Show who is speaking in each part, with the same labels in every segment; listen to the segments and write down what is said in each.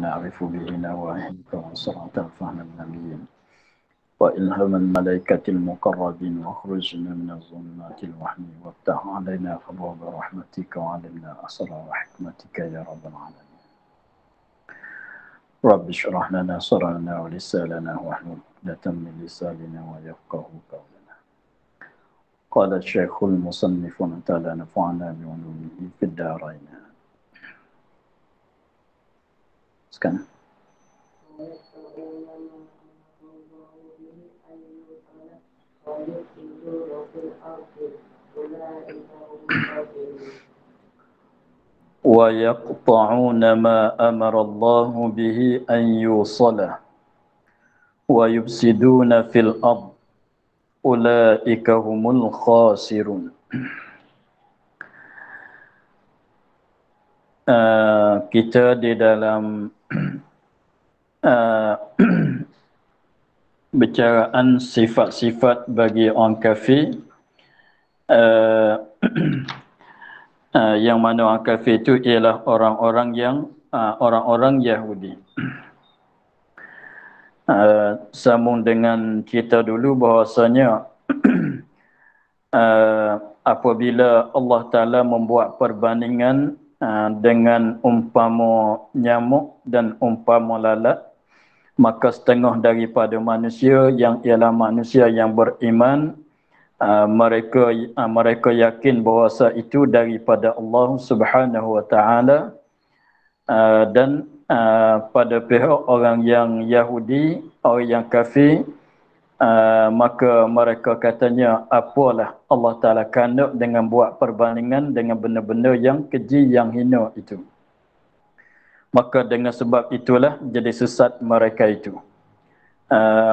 Speaker 1: نعرف به نواهيك وسرعة الفهم النبيين وإلهام الملائكة المقربين واخرجنا من الظلمات الوهم وافتح علينا أبواب رحمتك وعلمنا أسرار حكمتك يا رب العالمين. رب اشرح لنا صدرنا ولساننا واحلل عقدة من لساننا ويفقهوا قولنا. قال الشيخ المصنف تعالى نفعنا بعلومه في الدارين. Sekarang. ويقطعون ما أمر الله به أن يوصل ويفسدون في الأرض أولئك هم الخاسرون. Kita di dalam bicaraan sifat-sifat bagi orang kafir, yang mana orang kafir itu ialah orang-orang Yahudi. Sambung dengan kita dulu bahawasanya apabila Allah Ta'ala membuat perbandingan dengan umpama nyamuk dan umpama lalat, maka setengah daripada manusia yang ialah manusia yang beriman, mereka yakin bahawasa itu daripada Allah Subhanahu Wa Ta'ala, dan pada pihak orang yang Yahudi, orang yang kafir, maka mereka katanya apalah Allah Ta'ala kandak dengan buat perbandingan dengan benda-benda yang keji, yang hina itu. Maka dengan sebab itulah jadi sesat mereka itu.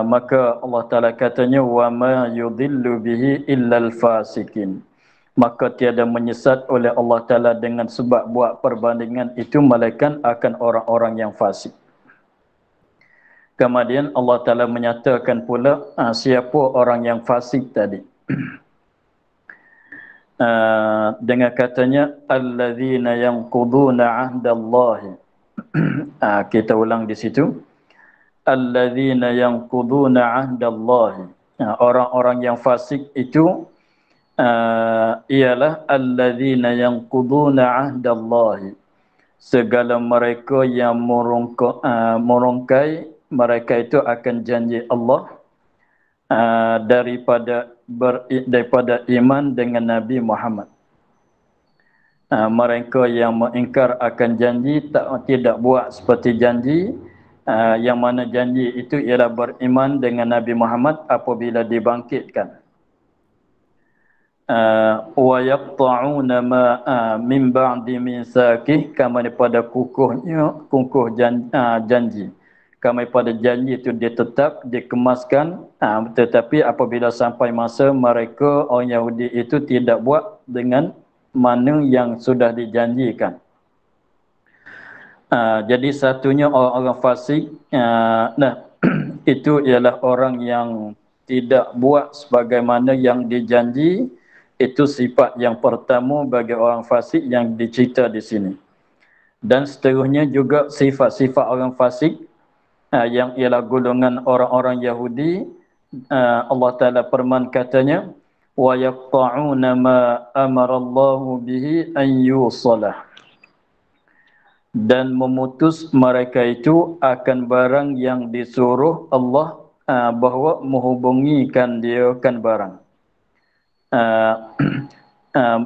Speaker 1: Maka Allah Ta'ala katanya wa ma yudhillu bihi illal fasikin. Maka tiada menyesat oleh Allah Ta'ala dengan sebab buat perbandingan itu melainkan akan orang-orang yang fasik. Kemudian Allah Ta'ala menyatakan pula siapa orang yang fasik tadi. Dengan katanya alladzina yanquduna ahdallahi. Kita ulang di situ. Alladzina yanquduna ahdallahi. Orang-orang yang fasik itu ialah alladzina yanquduna ahdallahi. Segala mereka yang merungkai mereka itu akan janji Allah daripada iman dengan Nabi Muhammad. Mereka yang mengingkar akan janji, tidak buat seperti janji, yang mana janji itu ialah beriman dengan Nabi Muhammad apabila dibangkitkan. Wa yaqta'una ma min ba'di misaqih, kama pada kukuh janji. Kami pada janji itu ditetap, dikemaskan, tetapi apabila sampai masa mereka orang Yahudi itu tidak buat dengan mana yang sudah dijanjikan. Jadi satunya orang-orang fasik, itu ialah orang yang tidak buat sebagaimana yang dijanji. Itu sifat yang pertama bagi orang fasik yang dicerita di sini. Dan seterusnya juga sifat-sifat orang fasik yang ialah golongan orang-orang Yahudi. Allah Ta'ala firman katanya wa yaqta'una ma amarallahu bihi an yusalah, dan memutus mereka itu akan barang yang disuruh Allah bahawa menghubungikan dia kan barang,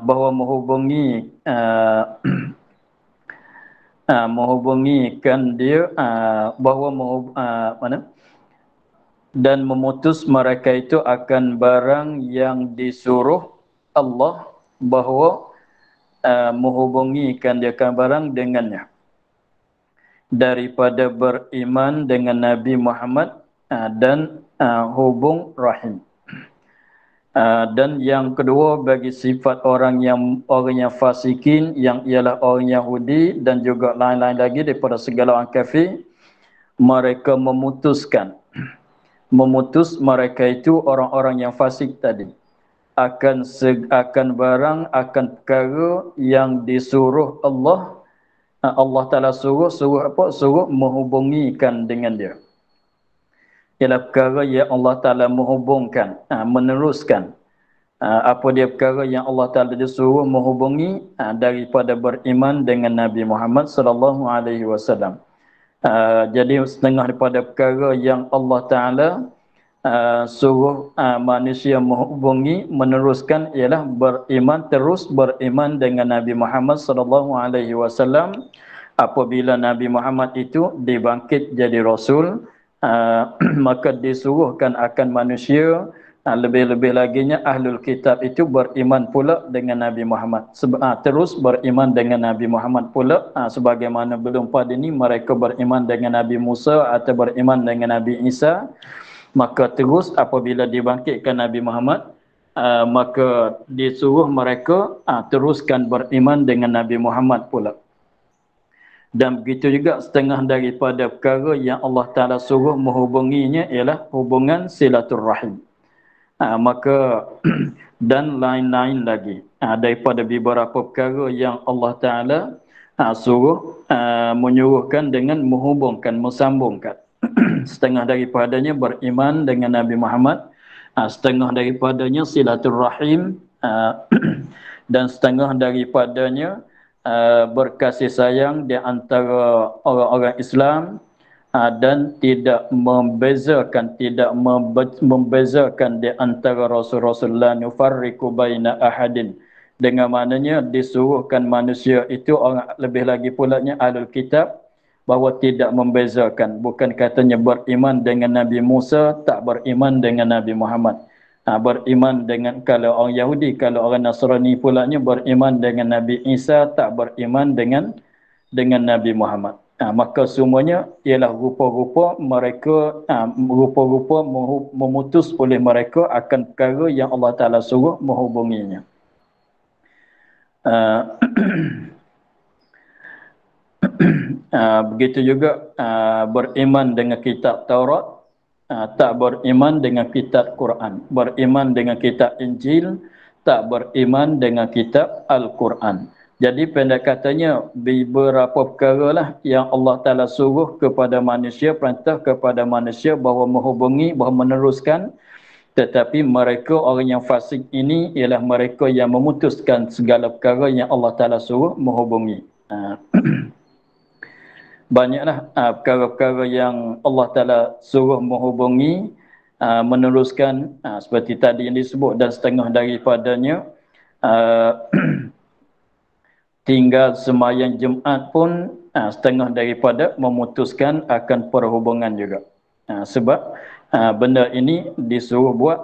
Speaker 1: bahawa menghubungikan dia, bahawa dan memutus mereka itu akan barang yang disuruh Allah bahawa menghubungikan dia kan barang dengannya, daripada beriman dengan Nabi Muhammad dan hubung rahim. Dan yang kedua bagi sifat orang yang fasikin, yang ialah orang Yahudi dan juga lain-lain lagi daripada segala orang kafir, mereka memutus mereka itu orang-orang yang fasik tadi akan barang, akan perkara yang disuruh Allah Allah Ta'ala suruh apa? Suruh menghubungikan dengan dia. Ialah perkara yang Allah Ta'ala menghubungkan, meneruskan. Apa dia perkara yang Allah Ta'ala disuruh menghubungi daripada beriman dengan Nabi Muhammad sallallahu alaihi wasallam. Jadi setengah daripada perkara yang Allah Ta'ala suruh manusia menghubungi, meneruskan ialah beriman, terus beriman dengan Nabi Muhammad sallallahu alaihi wasallam. Apabila Nabi Muhammad itu dibangkit jadi rasul, maka disuruhkan akan manusia, lebih-lebih laginya ahlul kitab itu beriman pula dengan Nabi Muhammad. Terus beriman dengan Nabi Muhammad pula, sebagaimana belum pada ini mereka beriman dengan Nabi Musa atau beriman dengan Nabi Isa. Maka terus apabila dibangkitkan Nabi Muhammad, maka disuruh mereka teruskan beriman dengan Nabi Muhammad pula. Dan begitu juga setengah daripada perkara yang Allah Ta'ala suruh menghubunginya ialah hubungan silaturrahim. Maka dan lain-lain lagi daripada beberapa perkara yang Allah Ta'ala suruh menyuruhkan dengan menghubungkan, mensambungkan. Setengah daripadanya beriman dengan Nabi Muhammad, setengah daripadanya silaturrahim, dan setengah daripadanya berkasih sayang di antara orang-orang Islam, dan tidak membezakan di antara rasul-rasul, la nufarriqu baina ahadin. Dengan maknanya disuruhkan manusia itu, orang lebih lagi pulanya ahlul kitab, bahawa tidak membezakan. Bukan katanya beriman dengan Nabi Musa, tak beriman dengan Nabi Muhammad. Beriman dengan, kalau orang Yahudi, kalau orang Nasrani pulanya beriman dengan Nabi Isa, tak beriman dengan Nabi Muhammad. Maka semuanya ialah rupa-rupa mereka, rupa-rupa memutus oleh mereka akan perkara yang Allah Ta'ala suruh menghubunginya. Begitu juga beriman dengan kitab Taurat, tak beriman dengan kitab Quran. Beriman dengan kitab Injil, tak beriman dengan kitab Al-Quran. Jadi pendek katanya, beberapa perkara lah yang Allah Ta'ala suruh kepada manusia, perintah kepada manusia bahawa menghubungi, bahawa meneruskan. Tetapi mereka, orang yang fasik ini, ialah mereka yang memutuskan segala perkara yang Allah Ta'ala suruh menghubungi. Banyaklah perkara-perkara yang Allah Ta'ala suruh menghubungi, meneruskan, seperti tadi yang disebut, dan setengah daripadanya tinggal semayang Jumaat pun setengah daripada memutuskan akan perhubungan juga. Sebab benda ini disuruh buat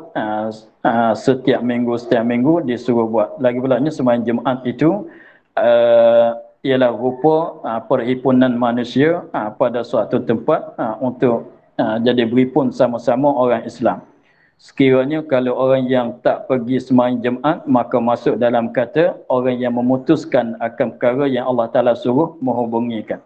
Speaker 1: setiap minggu disuruh buat. Lagi pulanya semayang Jumaat itu ialah rupa perhimpunan manusia pada suatu tempat untuk jadi berhimpun sama-sama orang Islam. Sekiranya kalau orang yang tak pergi sembahyang Jumaat, maka masuk dalam kata orang yang memutuskan akan perkara yang Allah Ta'ala suruh menghubungikan.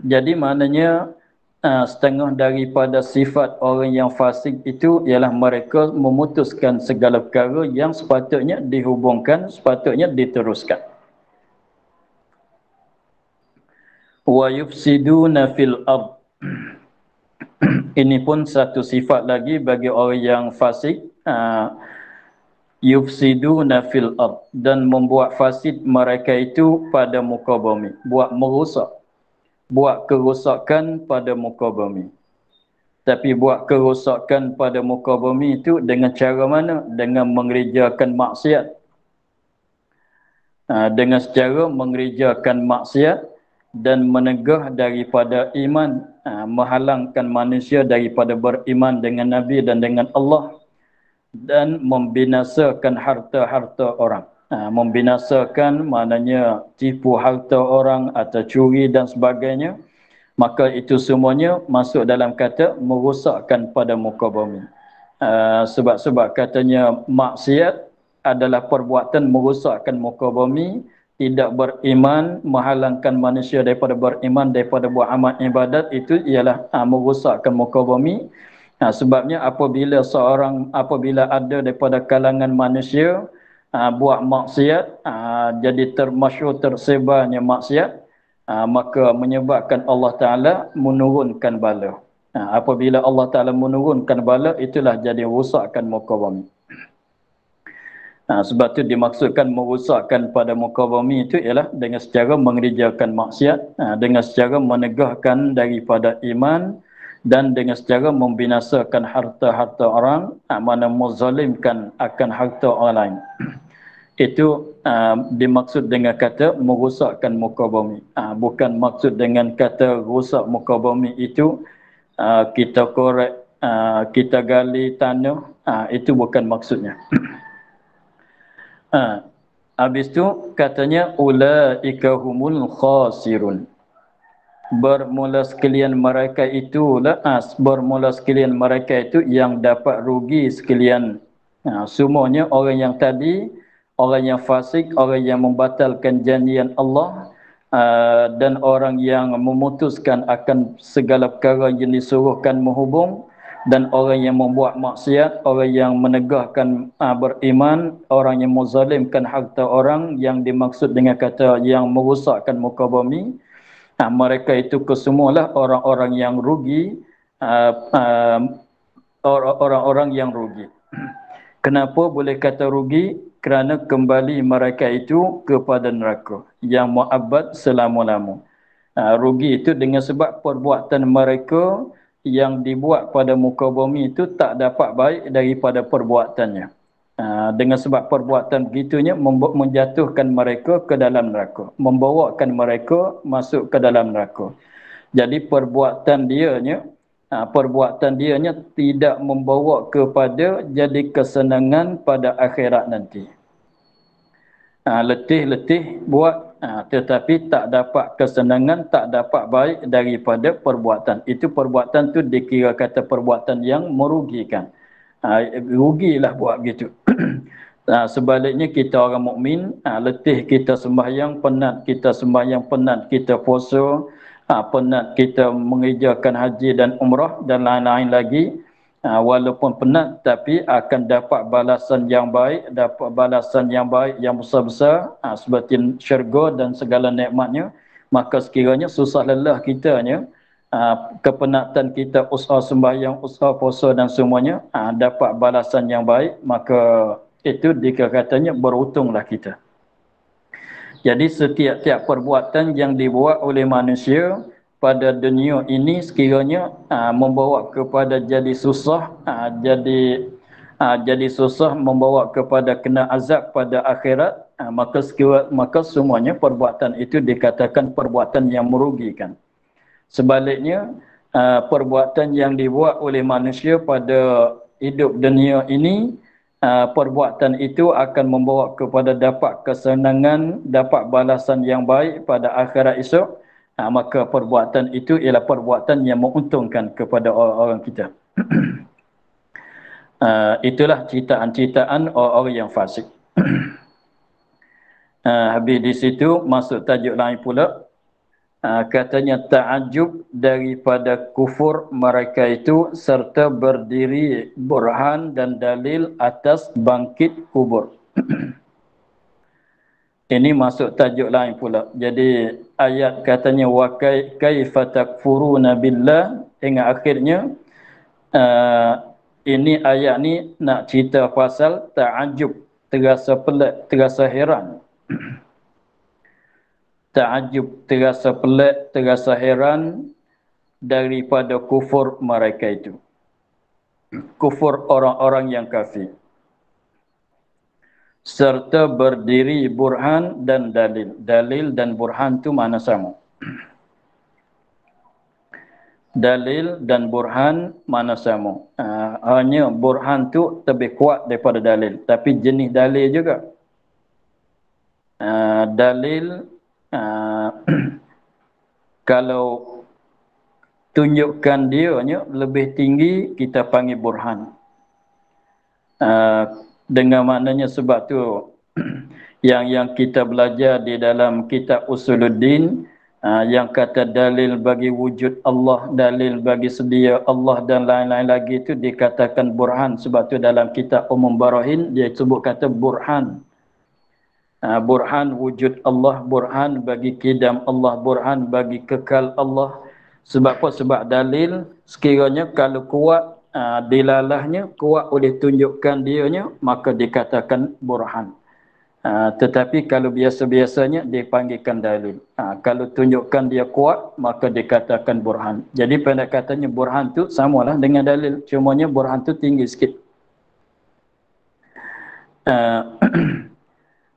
Speaker 1: Jadi maknanya setengah daripada sifat orang yang fasik itu ialah mereka memutuskan segala perkara yang sepatutnya dihubungkan, sepatutnya diteruskan. Wa yufsiduna fil ard. Ini pun satu sifat lagi bagi orang yang fasik, yufsiduna fil ard, dan membuat fasid mereka itu pada muka bumi, buat merosak, buat kerosakan pada muka bumi. Tapi buat kerosakan pada muka bumi itu dengan cara mana? Dengan mengerjakan maksiat. Dengan secara mengerjakan maksiat dan menegah daripada iman, menghalangkan manusia daripada beriman dengan Nabi dan dengan Allah, dan membinasakan harta-harta orang. Membinasakan maknanya tipu harta orang atau curi dan sebagainya. Maka itu semuanya masuk dalam kata merosakkan pada muka bumi. Sebab katanya maksiat adalah perbuatan merosakkan muka bumi. Tidak beriman, menghalangkan manusia daripada beriman, daripada buat amal ibadat, itu ialah merosakkan muka bumi. Sebabnya apabila ada daripada kalangan manusia buat maksiat, jadi termasyhur tersebarnya maksiat, maka menyebabkan Allah Ta'ala menurunkan bala. Apabila Allah Ta'ala menurunkan bala, itulah jadi rusakkan muka bumi. Sebab tu dimaksudkan merusakkan pada muka bumi itu ialah dengan secara mengerjakan maksiat, dengan secara menegahkan daripada iman, dan dengan secara membinasakan harta-harta orang, mana menzalimkan akan harta orang lain. Itu dimaksud dengan kata merusakkan muka bumi. Bukan maksud dengan kata rusak muka bumi itu kita korek, kita gali tanah, itu bukan maksudnya. Habis tu katanya ulaika humul khasirun. Bermula sekalian mereka itulah bermula sekalian mereka itu yang dapat rugi sekalian. Semuanya orang yang tadi, orang yang fasik, orang yang membatalkan janjian Allah, dan orang yang memutuskan akan segala perkara yang disuruhkan menghubung, dan orang yang membuat maksiat, orang yang menegahkan beriman, orang yang menzalimkan harta orang, yang dimaksud dengan kata yang merusakkan muka bumi, mereka itu kesemualah orang-orang yang rugi, orang-orang yang rugi. Kenapa boleh kata rugi? Kerana kembali mereka itu kepada neraka yang mu'abbad selama-lama. Rugi itu dengan sebab perbuatan mereka yang dibuat pada muka bumi itu tak dapat baik daripada perbuatannya. Dengan sebab perbuatan begitunya menjatuhkan mereka ke dalam neraka, membawakan mereka masuk ke dalam neraka. Jadi perbuatan dianya tidak membawa kepada jadi kesenangan pada akhirat nanti. Letih-letih buat, tetapi tak dapat kesenangan, tak dapat baik daripada perbuatan. Itu perbuatan tu dikira kata perbuatan yang merugikan. Rugilah buat gitu. Sebaliknya kita orang mukmin, letih kita sembahyang, penat kita sembahyang, penat kita puasa, penat kita mengerjakan haji dan umrah dan lain-lain lagi, walaupun penat tapi akan dapat balasan yang baik, dapat balasan yang baik yang besar-besar, seperti syurga dan segala nikmatnya. Maka sekiranya susah lelah kitanya, kepenatan kita, usaha sembahyang, usaha puasa dan semuanya, dapat balasan yang baik, maka itu dikatanya beruntunglah kita. Jadi setiap-tiap perbuatan yang dibuat oleh manusia pada dunia ini sekiranya membawa kepada jadi susah, jadi susah, membawa kepada kena azab pada akhirat, maka semuanya perbuatan itu dikatakan perbuatan yang merugikan. Sebaliknya, perbuatan yang dibuat oleh manusia pada hidup dunia ini, perbuatan itu akan membawa kepada dapat kesenangan, dapat balasan yang baik pada akhirat esok, maka perbuatan itu ialah perbuatan yang menguntungkan kepada orang-orang kita. Itulah citaan-citaan orang-orang yang fasik. Habis di situ masuk tajuk lain pula. Katanya ta'ajub daripada kufur mereka itu serta berdiri burhan dan dalil atas bangkit kubur. Ini masuk tajuk lain pula. Jadi ayat katanya wa kaifa takfuruna billah hingga akhirnya. Ini ayat ni nak cerita pasal ta'ajub, terasa pelik, terasa heran. Ta'ajub, terasa pelik, terasa heran daripada kufur mereka itu. Kufur orang-orang yang kafir. Serta berdiri burhan dan dalil. Dalil dan burhan tu mana sama. Dalil dan burhan mana sama. Hanya burhan tu lebih kuat daripada dalil. Tapi jenis dalil juga. Dalil kalau tunjukkan dianya lebih tinggi, kita panggil burhan. Dengan maknanya sebab tu yang kita belajar di dalam kitab Usuluddin, yang kata dalil bagi wujud Allah, dalil bagi sedia Allah dan lain-lain lagi itu dikatakan burhan. Sebab tu dalam kitab Umum Barahin dia sebut kata burhan. Burhan wujud Allah, burhan bagi kidam Allah, burhan bagi kekal Allah. Sebab apa? Sebab dalil sekiranya kalau kuat dilalahnya, kuat oleh tunjukkan dianya, maka dikatakan burhan. Tetapi kalau biasa-biasanya dipanggilkan dalil. Kalau tunjukkan dia kuat, maka dikatakan burhan. Jadi pendekatannya burhan tu samalah dengan dalil. Cumanya burhan tu tinggi sikit.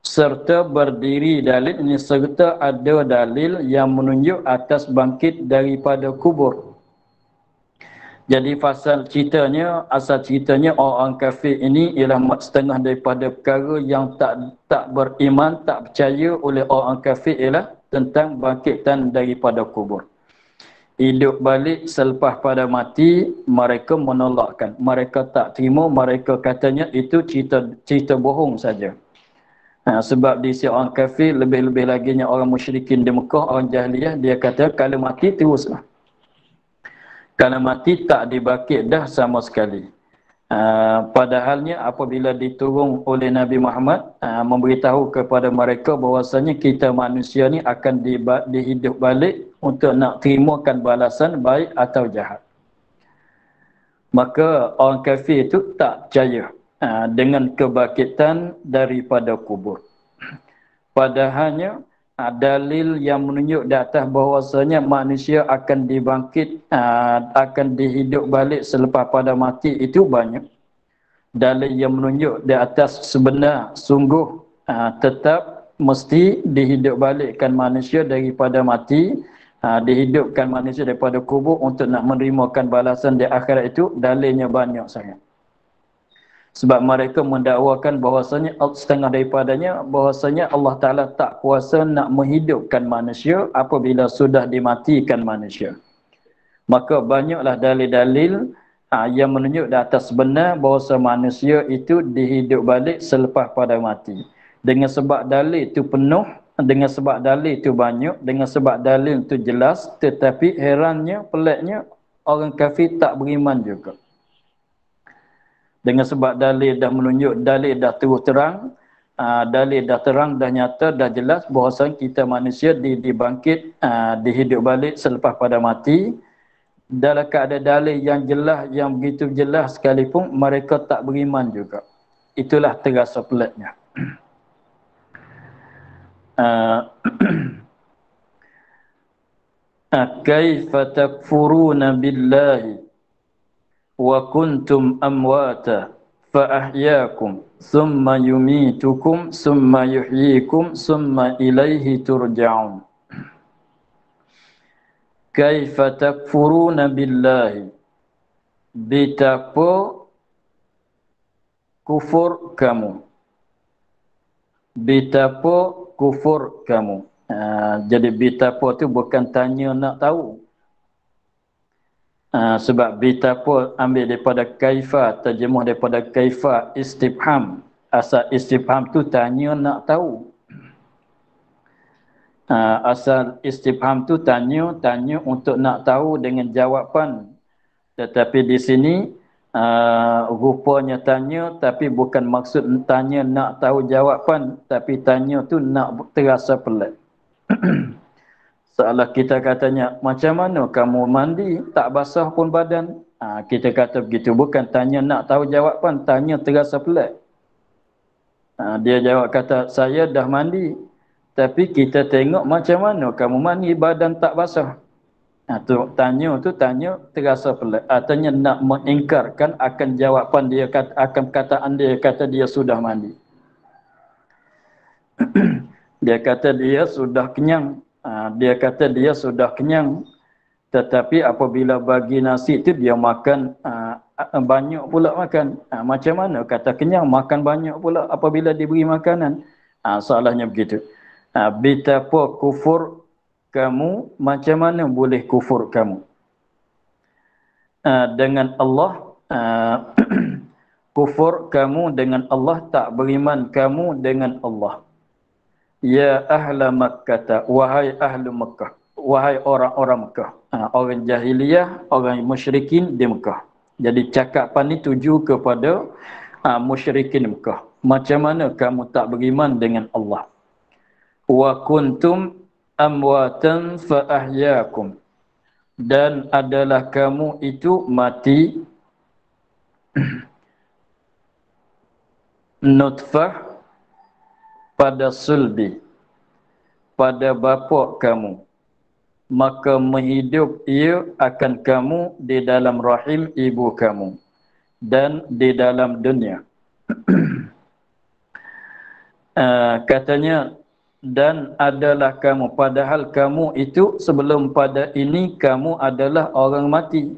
Speaker 1: Serta berdiri dalil ini, serta ada dalil yang menunjuk atas bangkit daripada kubur. Jadi asal ceritanya orang kafir ini ialah setengah daripada perkara yang tak beriman, tak percaya oleh orang kafir ialah tentang bangkitan daripada kubur. Hidup balik selepas pada mati, mereka menolakkan. Mereka tak terima, mereka katanya itu cerita bohong saja. Sebab di sisi orang kafir, lebih-lebih lagi orang musyrikin di Mekah, orang jahiliyah, dia kata kalau mati teruslah. Kalau mati tak dibangkit dah sama sekali. Padahalnya apabila diturun oleh Nabi Muhammad memberitahu kepada mereka bahwasanya kita manusia ni akan dihidup balik untuk nak terimakan balasan baik atau jahat. Maka orang kafir itu tak percaya dengan kebangkitan daripada kubur. Padahalnya dalil yang menunjuk di atas bahwasanya manusia akan dibangkit, akan dihidup balik selepas pada mati itu banyak. Dalil yang menunjuk di atas sebenar sungguh tetap mesti dihidup balikkan manusia daripada mati, dihidupkan manusia daripada kubur untuk nak menerimakan balasan di akhirat itu, dalilnya banyak sangat. Sebab mereka mendakwakan bahwasanya setengah daripadanya bahwasanya Allah Ta'ala tak kuasa nak menghidupkan manusia apabila sudah dimatikan manusia. Maka banyaklah dalil-dalil yang menunjuk di atas benar bahawa manusia itu dihidup balik selepas pada mati. Dengan sebab dalil itu penuh, dengan sebab dalil itu banyak, dengan sebab dalil itu jelas, tetapi herannya, peliknya, orang kafir tak beriman juga. Dengan sebab dalil dah menunjuk, dalil dah terus terang, dalil dah terang, dah nyata, dah jelas bahawa kita manusia dibangkit, dihidup balik selepas pada mati. Dalam keadaan dalil yang jelas, yang begitu jelas sekalipun, mereka tak beriman juga. Itulah terasa peliknya. Kaifa takfuruna billahi wa kuntum amwata fa ahyaakum thumma yumitukum thumma yuhyikum thumma ilaihi turja'un. Kaifa takfuruna billahi, betapa kufur kamu, betapa kufur kamu. Jadi betapa tu bukan tanya nak tahu. Sebab betapa ambil daripada kaifa, terjemuh daripada kaifa istifham. Asal istifham tu tanya nak tahu. Asal istifham tu tanya untuk nak tahu dengan jawapan. Tetapi di sini rupanya tanya tapi bukan maksud tanya nak tahu jawapan, tapi tanya tu nak terasa pelik. Seolah kita katanya, macam mana kamu mandi tak basah pun badan? Kita kata begitu, bukan tanya nak tahu jawapan, tanya terasa pelik. Dia jawab kata, saya dah mandi, tapi kita tengok macam mana kamu mandi badan tak basah. Tanya terasa pelik. Artinya nak mengingkarkan akan jawapan dia, akan perkataan dia, kata dia sudah mandi. Dia kata dia sudah kenyang. Dia kata dia sudah kenyang. Tetapi apabila bagi nasi itu dia makan banyak pula makan. Macam mana kata kenyang makan banyak pula apabila diberi makanan? Soalannya begitu. Betapa kufur kamu, macam mana boleh kufur kamu dengan Allah? Kufur kamu dengan Allah, tak beriman kamu dengan Allah. Ya ahla Makkah, wahai ahlu Makkah, wahai orang-orang Makkah, orang jahiliyah, orang musyrikin di Makkah. Jadi cakapan ini tuju kepada musyrikin Makkah. Macam mana kamu tak beriman dengan Allah? wa kuntum amwatan fa ahyaakum, dan adalah kamu itu mati nutfah pada sulbi, pada bapa kamu, maka menghidup ia akan kamu di dalam rahim ibu kamu dan di dalam dunia. Katanya, dan adalah kamu, padahal kamu itu sebelum pada ini kamu adalah orang mati.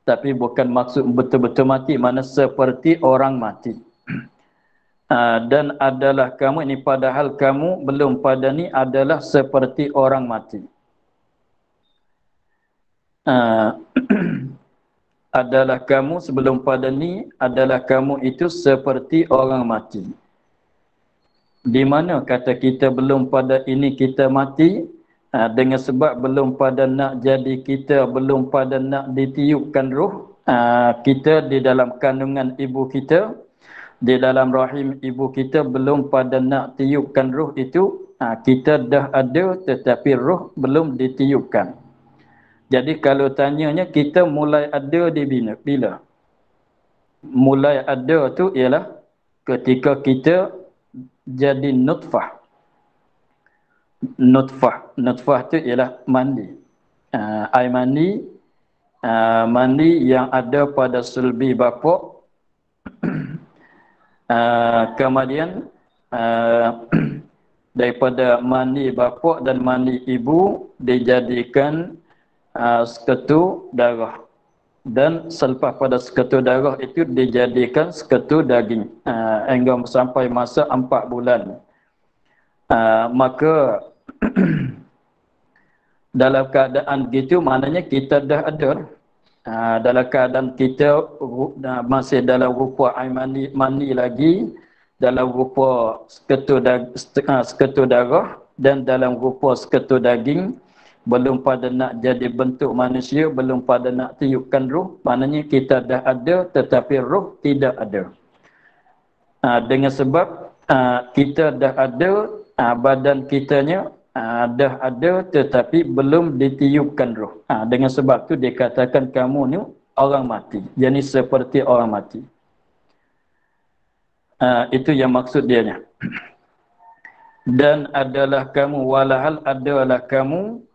Speaker 1: Tapi bukan maksud betul-betul mati, mana seperti orang mati. Dan adalah kamu ini, padahal kamu belum pada ni adalah seperti orang mati. Adalah kamu sebelum pada ni adalah kamu itu seperti orang mati. Di mana kata kita belum pada ini kita mati, dengan sebab belum pada nak jadi kita, belum pada nak ditiupkan roh, kita di dalam kandungan ibu kita, di dalam rahim ibu kita belum pada nak tiupkan roh itu, kita dah ada tetapi roh belum ditiupkan. Jadi kalau tanyanya kita mulai ada di bila? Mulai ada tu ialah ketika kita jadi nutfah. Nutfah tu ialah mandi. Air mandi, mandi yang ada pada sulbi bapa. Kemudian daripada mandi bapa dan mandi ibu dijadikan seketul darah, dan selepas pada seketul darah itu dijadikan seketul daging hingga sampai masa 4 bulan. Maka dalam keadaan gitu maknanya kita dah ada. Dalam keadaan kita masih dalam rupa air mani lagi, dalam rupa seketul darah dan dalam rupa seketul daging, belum pada nak jadi bentuk manusia, belum pada nak tiupkan roh, maknanya kita dah ada tetapi roh tidak ada. Dengan sebab kita dah ada, badan kitanya dah ada tetapi belum ditiupkan roh. Dengan sebab tu dikatakan kamu ni orang mati. Jadi seperti orang mati. Itu yang maksud dianya. Dan adalah kamu, walahal adalah kamu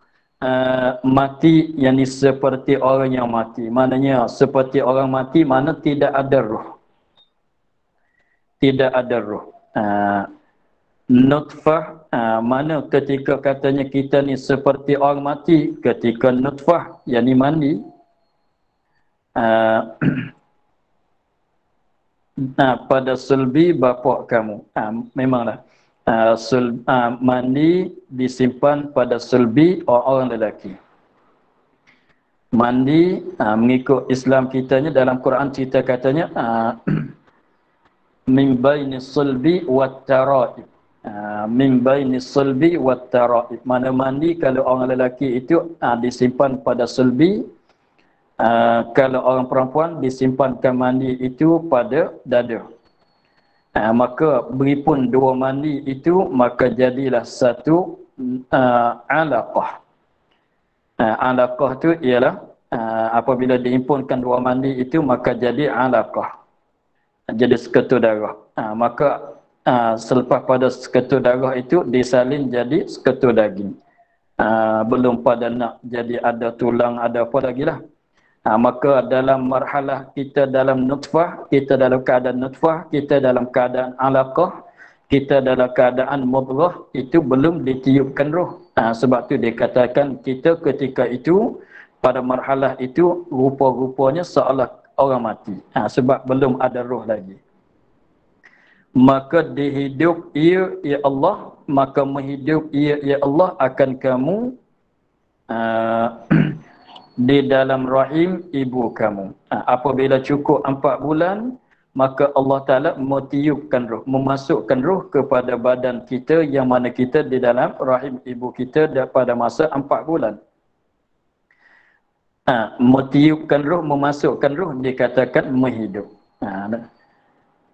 Speaker 1: mati, yakni seperti orang yang mati. Maknanya seperti orang mati, mana tidak ada roh. Tidak ada roh. Nutfah, mana ketika katanya kita ni seperti orang mati, ketika nutfah, yakni mandi, pada sulbi bapa kamu. Memanglah mandi disimpan pada sulbi orang lelaki. Mandi mengikut Islam kitanya, dalam Quran cerita katanya min baini sulbi wat tara'ib. Min baini sulbi wat tara'ib. Mana mandi kalau orang lelaki itu disimpan pada sulbi, kalau orang perempuan disimpankan mandi itu pada dada. Maka beripun dua mandi itu, maka jadilah satu alaqah. Alaqah tu ialah apabila dihimpunkan dua mandi itu, maka jadi alaqah, jadi seketul darah. Maka selepas pada seketul darah itu disalin jadi seketul daging. Belum pada nak jadi ada tulang, ada apa lagi lah. Maka dalam marhalah kita dalam nutfah, kita dalam keadaan nutfah, kita dalam keadaan alaqah, kita dalam keadaan mudghah, itu belum ditiupkan roh. Sebab tu dikatakan kita ketika itu, pada marhalah itu, rupa-rupanya seolah orang mati. Sebab belum ada roh lagi. Maka dihidup ia, ya Allah, maka menghidup ia, ya Allah, akan kamu di dalam rahim ibu kamu. Apabila cukup 4 bulan, maka Allah Ta'ala metiupkan roh, memasukkan roh kepada badan kita, yang mana kita di dalam rahim ibu kita pada masa 4 bulan. Metiupkan roh, memasukkan roh, dikatakan menghidup.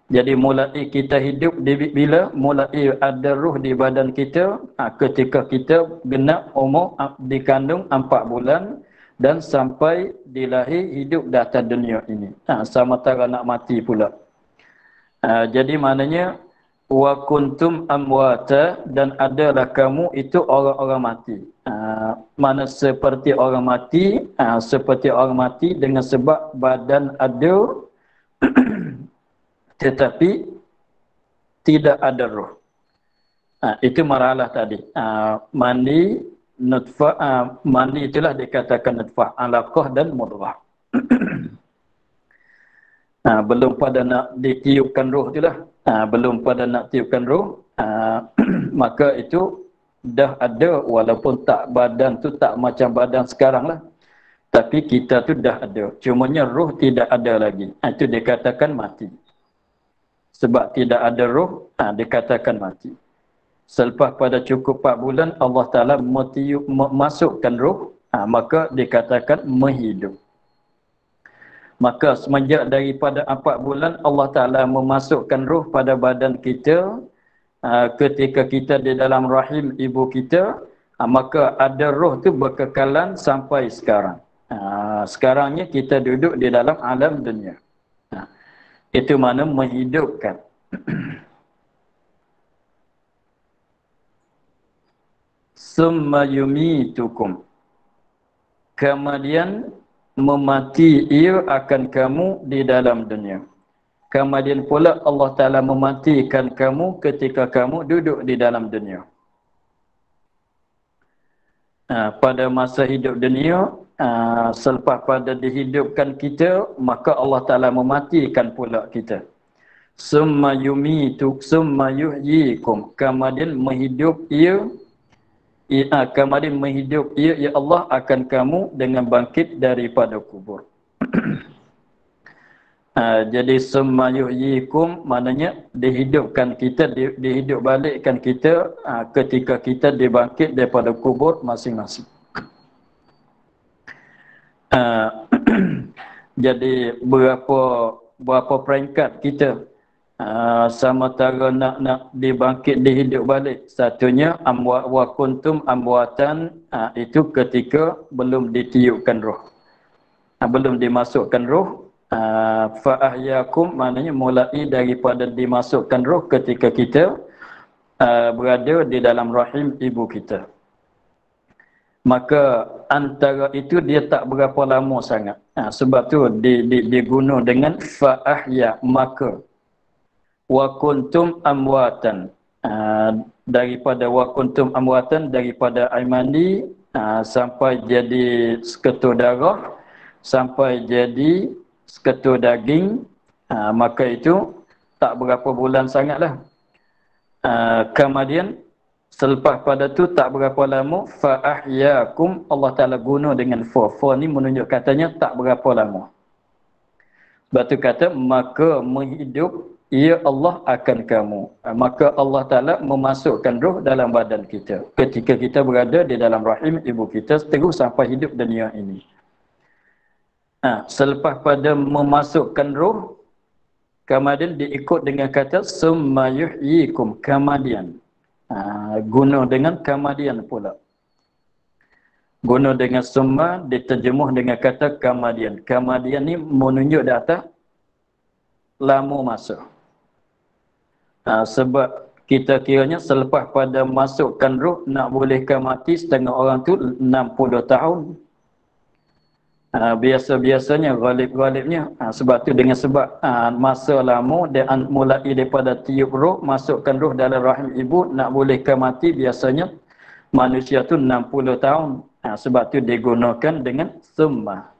Speaker 1: Jadi mulai kita hidup bila mulai ada ruh di badan kita, ketika kita genap umur dikandung 4 bulan dan sampai dilahir hidup di atas dunia ini. Sama tara nak mati pula. Jadi maknanya wa kuntum amwata, dan adalah kamu itu orang-orang mati. Mana seperti orang mati, seperti orang mati dengan sebab badan ada tetapi tidak ada roh. Itu maralah tadi. Mandi nutfah, mandi itulah dikatakan nutfah, alaqah dan mudghah. Belum pada nak ditiupkan roh itulah. Belum pada nak tiupkan roh, maka itu dah ada, walaupun tak badan tu tak macam badan sekarang lah. Tapi kita tu dah ada. Cumanya roh tidak ada lagi. Itu dikatakan mati. Sebab tidak ada roh, dikatakan mati. Selepas pada cukup 4 bulan, Allah Ta'ala masukkan roh, maka dikatakan menghidup. Maka semenjak daripada 4 bulan, Allah Ta'ala memasukkan roh pada badan kita, ketika kita di dalam rahim ibu kita, maka ada roh tu berkekalan sampai sekarang. Sekarangnya kita duduk di dalam alam dunia. Itu mana menghidupkan. Summa yumitukum. Kemudian memati ia akan kamu di dalam dunia. Kemudian pula Allah Ta'ala mematikan kamu ketika kamu duduk di dalam dunia. Pada masa hidup dunia, selepas pada dihidupkan kita, maka Allah Ta'ala mematikan pula kita. Summa yumituk, summa yuhyikum. Kemudian menghidup ia, kemudian menghidup ia, ya Allah, akan kamu dengan bangkit daripada kubur. Jadi summa yuhyikum maknanya dihidupkan kita, dihidup balikkan kita ketika kita dibangkit daripada kubur masing-masing. Jadi berapa peringkat kita sama tara nak dibangkit, dihidup balik. Satunya wa kuntum amwatan, itu ketika belum ditiupkan roh, belum dimasukkan roh. Fa ahyakum maknanya mulai daripada dimasukkan roh ketika kita berada di dalam rahim ibu kita. Maka antara itu dia tak berapa lama sangat. Sebab tu diguna dengan fa ahya, maka wa kuntum amwatan. Daripada wa kuntum amwatan, daripada air mandi sampai jadi seketul darah, sampai jadi seketul daging, maka itu tak berapa bulan sangatlah. Kemudian selepas pada tu tak berapa lama, fa ahyakum, Allah Ta'ala guna dengan fa. Fa ni menunjuk katanya tak berapa lama. Sebab tu kata maka menghidup ia Allah akan kamu. Maka Allah Ta'ala memasukkan roh dalam badan kita ketika kita berada di dalam rahim ibu kita terus sampai hidup dunia ini. Selepas pada memasukkan roh, kemudian diikut dengan kata summa yuhyikum, kemudian. Guna dengan kemudian pula. Guna dengan summa diterjemuh dengan kata kemudian. Kemudian ni menunjuk di atas lama masa. Sebab kita kiranya selepas pada masukkan roh nak bolehkan mati setengah orang tu 60 tahun. Biasa-biasanya ghalib-ghalibnya sebab tu dengan sebab masa lama dia mulai daripada tiup roh, masukkan roh dalam rahim ibu nak bolehkan mati, biasanya manusia tu 60 tahun. Sebab tu digunakan dengan summa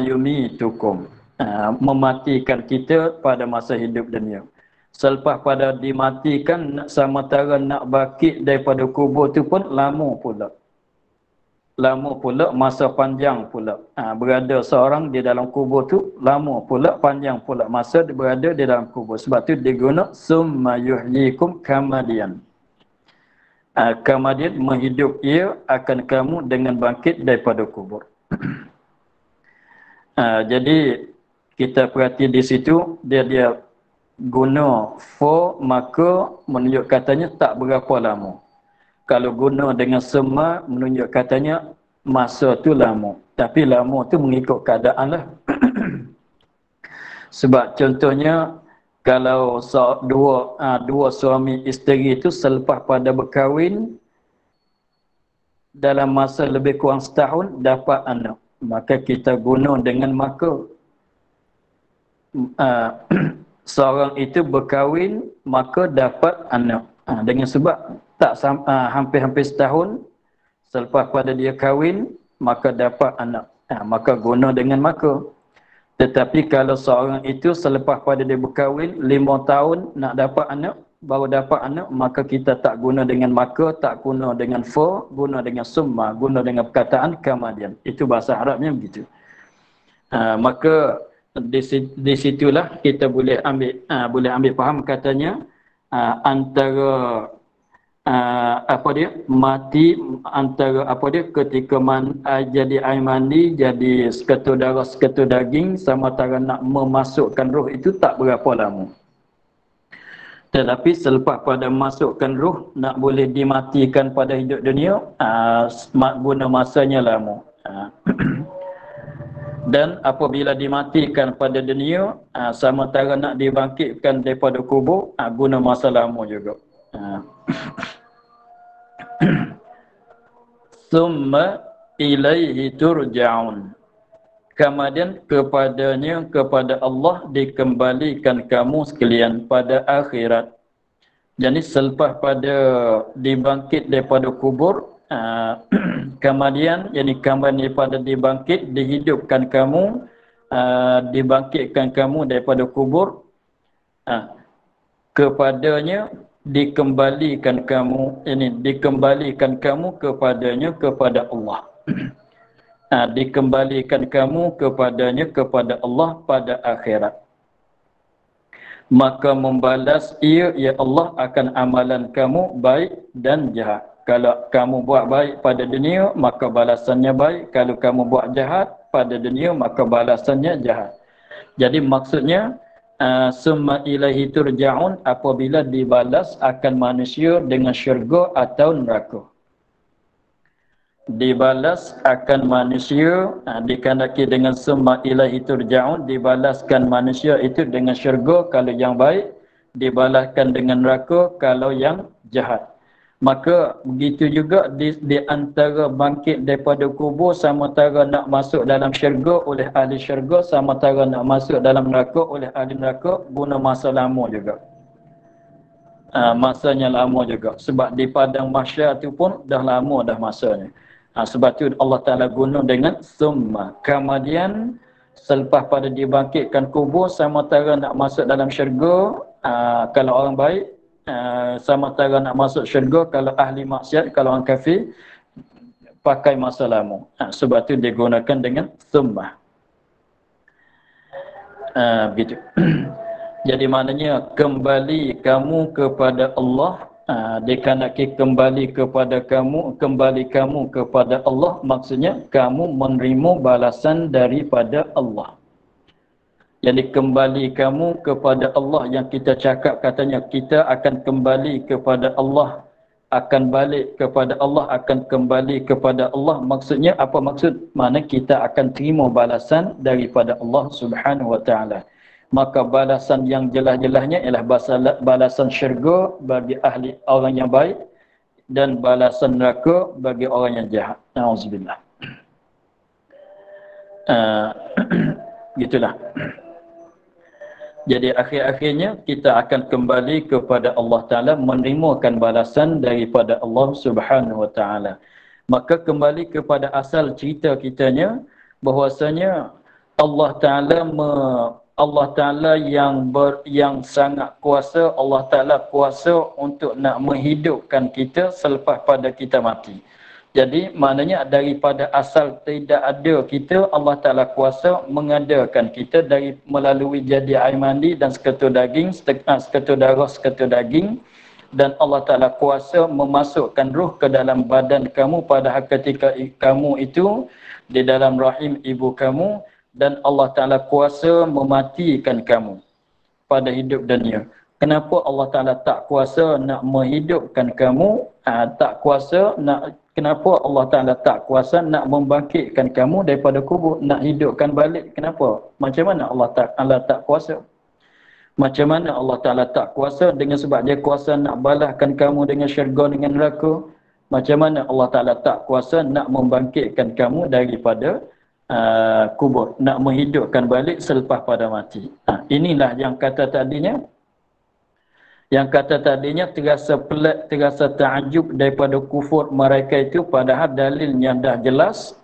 Speaker 1: yumitukum, mematikan kita pada masa hidup dunia. Selepas pada dimatikan, sama tara nak bangkit daripada kubur tu pun lama pula. Lama pula, masa panjang pula. Berada seorang di dalam kubur tu lama pula, panjang pula masa berada di dalam kubur. Sebab tu diguna summa yuhyikum kemudian. Kemudian menghidup ia akan kamu dengan bangkit daripada kubur. Jadi Kita perhati di situ, dia guna for, maka menunjuk katanya tak berapa lama. Kalau guna dengan sema, menunjuk katanya masa tu lama. Tapi lama tu mengikut keadaan lah. Sebab contohnya, kalau dua suami isteri itu selepas pada berkahwin, dalam masa lebih kurang setahun dapat anak, maka kita guna dengan maka. Seorang itu berkahwin maka dapat anak. Dengan sebab tak hampir-hampir setahun selepas pada dia kahwin maka dapat anak. Maka guna dengan maka. Tetapi kalau seorang itu selepas pada dia berkahwin 5 tahun nak dapat anak, baru dapat anak, maka kita tak guna dengan maka, tak guna dengan for, guna dengan summa, guna dengan perkataan kamadian. Itu bahasa Arabnya begitu. Maka di situlah kita boleh ambil faham katanya antara mati antara ketika jadi air mandi, jadi seketul darah seketul daging, sama antara nak memasukkan roh itu tak berapa lama. Tetapi selepas pada masukkan roh nak boleh dimatikan pada hidup dunia, guna masanya lama. Dan apabila dimatikan pada dunia, sama antara nak dibangkitkan daripada kubur, guna masa lama juga. Summa ilaihi turja'un. Kemudian kepada Allah dikembalikan kamu sekalian pada akhirat. Jadi selepas pada dibangkit daripada kubur, kemudian daripada dibangkit, dihidupkan kamu, dibangkitkan kamu daripada kubur, kepadanya dikembalikan kamu, dikembalikan kamu kepadanya, kepada Allah. Dikembalikan kamu kepadanya, kepada Allah pada akhirat. Maka membalas ia, ya Allah, akan amalan kamu baik dan jahat. Kalau kamu buat baik pada dunia, maka balasannya baik. Kalau kamu buat jahat pada dunia, maka balasannya jahat. Jadi maksudnya, summa ilaihi turja'un, apabila dibalas akan manusia dengan syurga atau neraka. Dibalas akan manusia, dikandaki dengan summa ilaihi turja'un, dibalaskan manusia itu dengan syurga kalau yang baik, dibalaskan dengan neraka kalau yang jahat. Maka begitu juga di antara bangkit daripada kubur, sama antara nak masuk dalam syurga oleh ahli syurga, sama antara nak masuk dalam neraka oleh ahli neraka, guna masa lama juga. Masanya lama juga. Sebab di padang mahsyar tu pun dah lama dah masanya. Sebab tu Allah Ta'ala guna dengan summa. Kemudian selepas pada dibangkitkan kubur, sama antara nak masuk dalam syurga, kalau orang baik, sama antara nak masuk syurga kalau ahli maksiat, kalau orang kafir, pakai masa lama. Sebab tu digunakan dengan summa. Begitu. Jadi maknanya kembali kamu kepada Allah, dikandaki kembali kamu kepada Allah, maksudnya kamu menerima balasan daripada Allah. Jadi kembali kamu kepada Allah, yang kita cakap katanya kita akan kembali kepada Allah, akan balik kepada Allah, akan kembali kepada Allah. Maksudnya apa maksud? Mana kita akan terima balasan daripada Allah Subhanahu wa taala. Maka balasan yang jelas-jelasnya ialah balasan syurga bagi ahli orang yang baik dan balasan neraka bagi orang yang jahat. Nauzubillah. Gitulah. Jadi akhir-akhirnya kita akan kembali kepada Allah Ta'ala, menerimakan balasan daripada Allah Subhanahu Wa Ta'ala. Maka kembali kepada asal cerita kitanya, bahwasanya Allah Ta'ala yang sangat kuasa, Allah Ta'ala kuasa untuk nak menghidupkan kita selepas pada kita mati. Jadi maknanya daripada asal tidak ada kita, Allah Ta'ala kuasa mengadakan kita melalui jadi air mandi dan seketul daging, seketul darah, seketul daging. Dan Allah Ta'ala kuasa memasukkan ruh ke dalam badan kamu pada ketika kamu itu di dalam rahim ibu kamu. dan Allah Ta'ala kuasa mematikan kamu pada hidup dunia. Kenapa Allah Ta'ala tak kuasa nak menghidupkan kamu? Tak kuasa nak, kenapa Allah Ta'ala tak kuasa nak membangkitkan kamu daripada kubur, nak hidupkan balik? Kenapa? Macam mana Allah Ta'ala tak kuasa? Macam mana Allah Ta'ala tak kuasa? Dengan sebab dia kuasa nak balaskan kamu dengan syurga, dengan neraka. Macam mana Allah Ta'ala tak kuasa nak membangkitkan kamu daripada kubur, nak menghidupkan balik selepas pada mati? Inilah yang kata tadinya, terasa pelik, terasa ta'ajub daripada kufur mereka itu, padahal dalilnya dah jelas.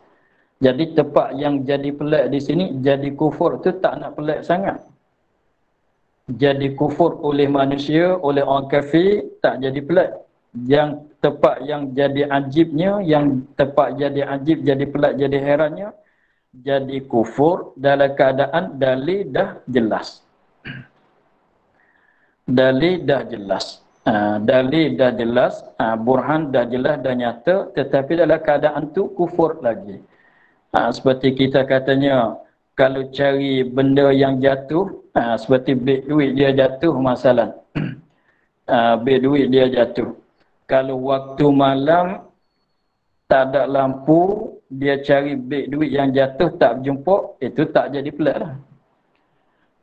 Speaker 1: Jadi tempat yang jadi pelik di sini, jadi kufur tu tak nak pelik sangat. Jadi kufur oleh manusia, oleh orang kafir, tak jadi pelik. Yang tempat yang jadi ajibnya, yang tempat jadi ajib, jadi pelik, jadi herannya, jadi kufur dalam keadaan dalil dah jelas. Dalil dah jelas. Dalil dah jelas, burhan dah jelas, dah nyata, tetapi dalam keadaan tu kufur lagi. Seperti kita katanya, kalau cari benda yang jatuh, seperti beg duit dia jatuh masalah. Beg duit dia jatuh. Kalau waktu malam tak ada lampu, dia cari beg duit yang jatuh tak jumpa, itu tak jadi pelik lah.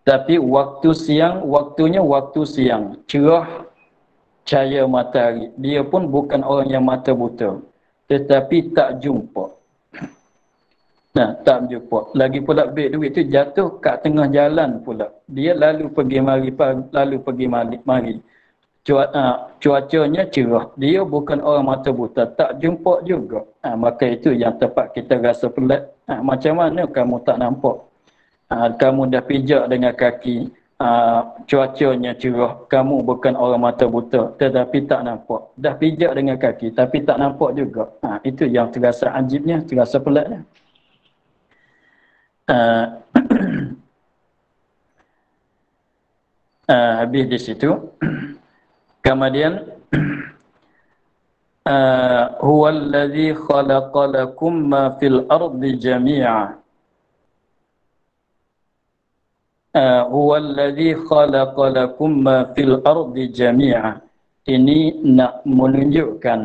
Speaker 1: Tapi waktu siang, waktunya waktu siang, cerah, cahaya matahari. Dia pun bukan orang yang mata buta, tetapi tak jumpa. Tak jumpa. Lagi pula beg duit tu jatuh kat tengah jalan pula. Dia lalu pergi mari. Cuacanya cerah. Dia bukan orang mata buta, tak jumpa juga. Maka itu yang tepat kita rasa pelik. Macam mana kamu tak nampak? Kamu dah pijak dengan kaki, cuacanya cerah, kamu bukan orang mata buta tetapi tak nampak. Dah pijak dengan kaki tapi tak nampak juga. Itu yang terasa ajibnya, terasa peliknya. Habis di situ. Kemudian huwallazi khalaqalakum ma fil ardi jami'a. Huwallazi khalaqalakum ma fil ardi jami'a. Ini nak menunjukkan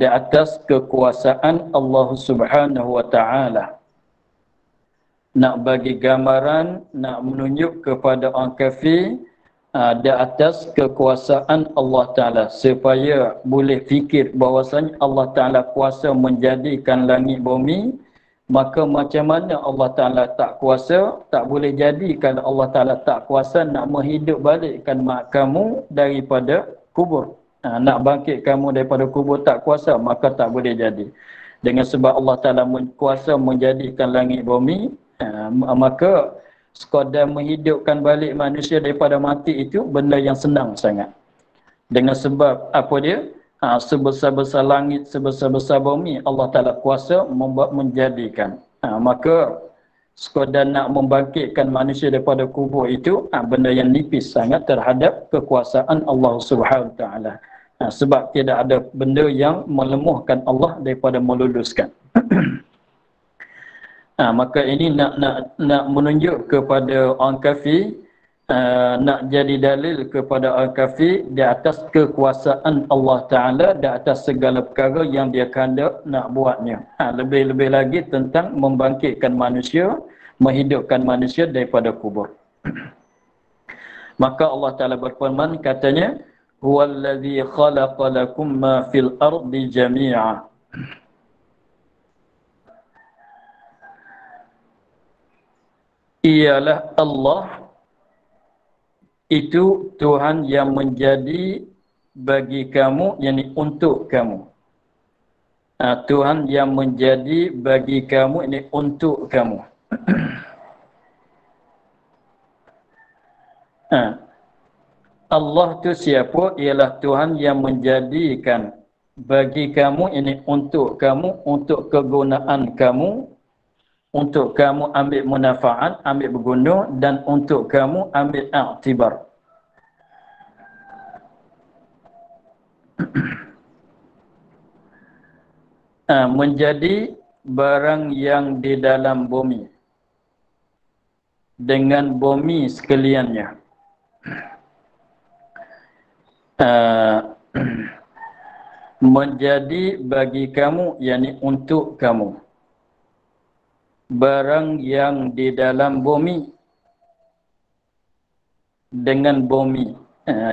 Speaker 1: di atas kekuasaan Allah Subhanahu wa taala. Nak bagi gambaran, nak menunjuk kepada orang kafir di atas kekuasaan Allah Ta'ala, supaya boleh fikir bahawasanya Allah Ta'ala kuasa menjadikan langit bumi. Maka macam mana Allah Ta'ala tak kuasa, tak boleh jadi kalau Allah Ta'ala tak kuasa nak menghidup balikkan mak kamu daripada kubur. Nak bangkit kamu daripada kubur tak kuasa, maka tak boleh jadi. Dengan sebab Allah Ta'ala kuasa menjadikan langit bumi, maka sekadar menghidupkan balik manusia daripada mati itu benda yang senang sangat. Dengan sebab apa dia? Sebesar-besar langit, sebesar-besar bumi, Allah Ta'ala kuasa menjadikan. Maka sekadar nak membangkitkan manusia daripada kubur itu benda yang nipis sangat terhadap kekuasaan Allah Subhanahu Wa Ta'ala. Sebab tidak ada benda yang melemahkan Allah daripada meluluskan. Maka ini nak menunjuk kepada orang kafir, nak jadi dalil kepada orang kafir di atas kekuasaan Allah Ta'ala, di atas segala perkara yang dia kehendak nak buatnya. Lebih-lebih lagi tentang membangkitkan manusia, menghidupkan manusia daripada kubur. Maka Allah Ta'ala berfirman, katanya, huwallazi khalaqalakum ma fil ardi jami'a. Ialah Allah itu Tuhan yang menjadi bagi kamu, yakni untuk kamu. Tuhan yang menjadi bagi kamu, ini untuk kamu. Allah tu siapa? Ialah Tuhan yang menjadikan bagi kamu, ini untuk kamu, untuk kegunaan kamu, untuk kamu ambil manfaat, ambil berguna, dan untuk kamu ambil i'tibar. Menjadi barang yang di dalam bumi dengan bumi sekaliannya. Menjadi bagi kamu, yakni untuk kamu, barang yang di dalam bumi dengan bumi.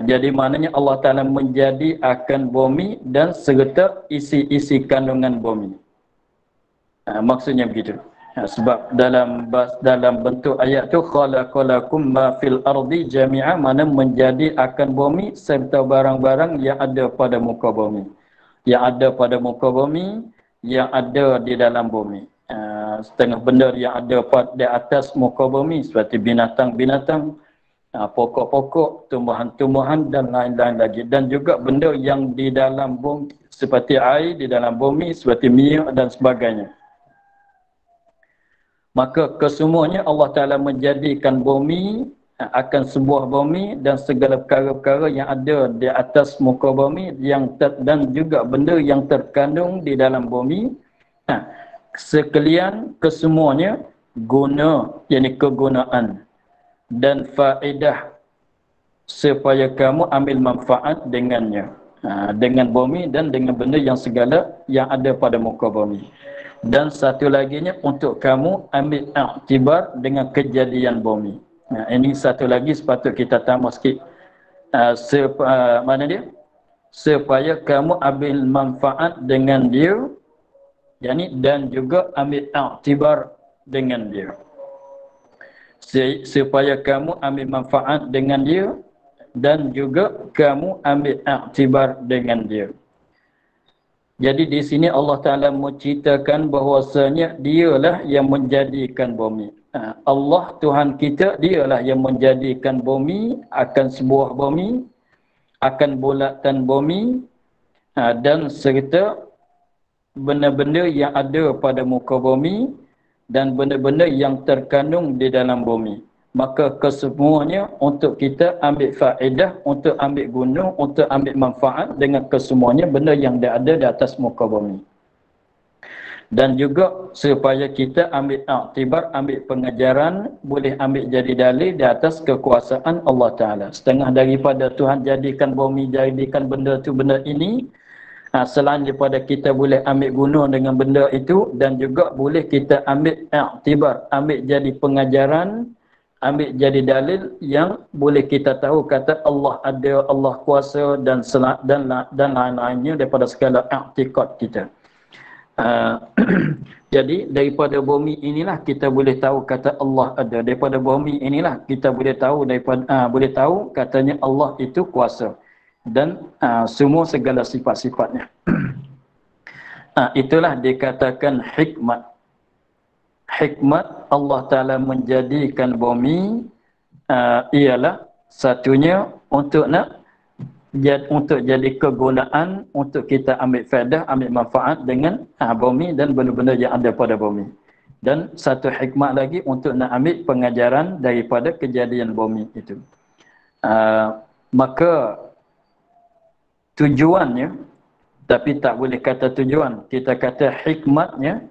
Speaker 1: Jadi maknanya Allah Ta'ala menjadi akan bumi dan serta isi-isi kandungan bumi. Maksudnya begitu. Sebab dalam bentuk ayat tu khalaqalakum ma fil ardi jami'a, mana menjadi akan bumi serta barang-barang yang ada pada muka bumi. Yang ada pada muka bumi, yang ada di dalam bumi. Setengah benda yang ada di atas muka bumi seperti binatang-binatang, pokok-pokok, tumbuhan-tumbuhan dan lain-lain lagi. Dan juga benda yang di dalam bumi seperti air di dalam bumi, seperti minyak dan sebagainya. Maka kesemuanya Allah Ta'ala menjadikan bumi akan sebuah bumi dan segala perkara-perkara yang ada di atas muka bumi dan juga benda yang terkandung di dalam bumi, sekalian kesemuanya guna, yakni kegunaan dan faedah supaya kamu ambil manfaat dengannya, dengan bumi dan dengan benda yang segala yang ada pada muka bumi. Dan satu laginya untuk kamu ambil iktibar dengan kejadian bumi. Ini satu lagi sepatut kita tambah sikit. Mana dia? Supaya kamu ambil manfaat dengan dia, yakni dan juga ambil iktibar dengan dia. Supaya kamu ambil manfaat dengan dia dan juga kamu ambil iktibar dengan dia. Jadi di sini Allah Ta'ala menceritakan bahawasanya dialah yang menjadikan bumi. Allah Tuhan kita, dialah yang menjadikan bumi akan sebuah bumi, akan bulatan bumi, dan serta benda-benda yang ada pada muka bumi dan benda-benda yang terkandung di dalam bumi. Maka kesemuanya untuk kita ambil faedah, untuk ambil guna, untuk ambil manfaat dengan kesemuanya benda yang ada di atas muka bumi. Dan juga supaya kita ambil iktibar, ambil pengajaran, boleh ambil jadi dalil di atas kekuasaan Allah Ta'ala. Setengah daripada Tuhan jadikan bumi, jadikan benda tu benda ini, selain daripada kita boleh ambil guna dengan benda itu, dan juga boleh kita ambil iktibar, ambil jadi pengajaran, ambil jadi dalil yang boleh kita tahu kata Allah ada, Allah kuasa dan lain-lainnya daripada segala i'tiqad kita. Jadi daripada bumi inilah kita boleh tahu kata Allah ada. Daripada bumi inilah kita boleh tahu boleh tahu katanya Allah itu kuasa dan semua segala sifat-sifatnya. Itulah dikatakan hikmat. Hikmat Allah Ta'ala menjadikan bumi ialah satunya untuk jadi kegunaan, untuk kita ambil faedah, ambil manfaat dengan bumi dan benda-benda yang ada pada bumi. Dan satu hikmat lagi untuk nak ambil pengajaran daripada kejadian bumi itu. Maka tujuannya, tapi tak boleh kata tujuan, kita kata hikmatnya.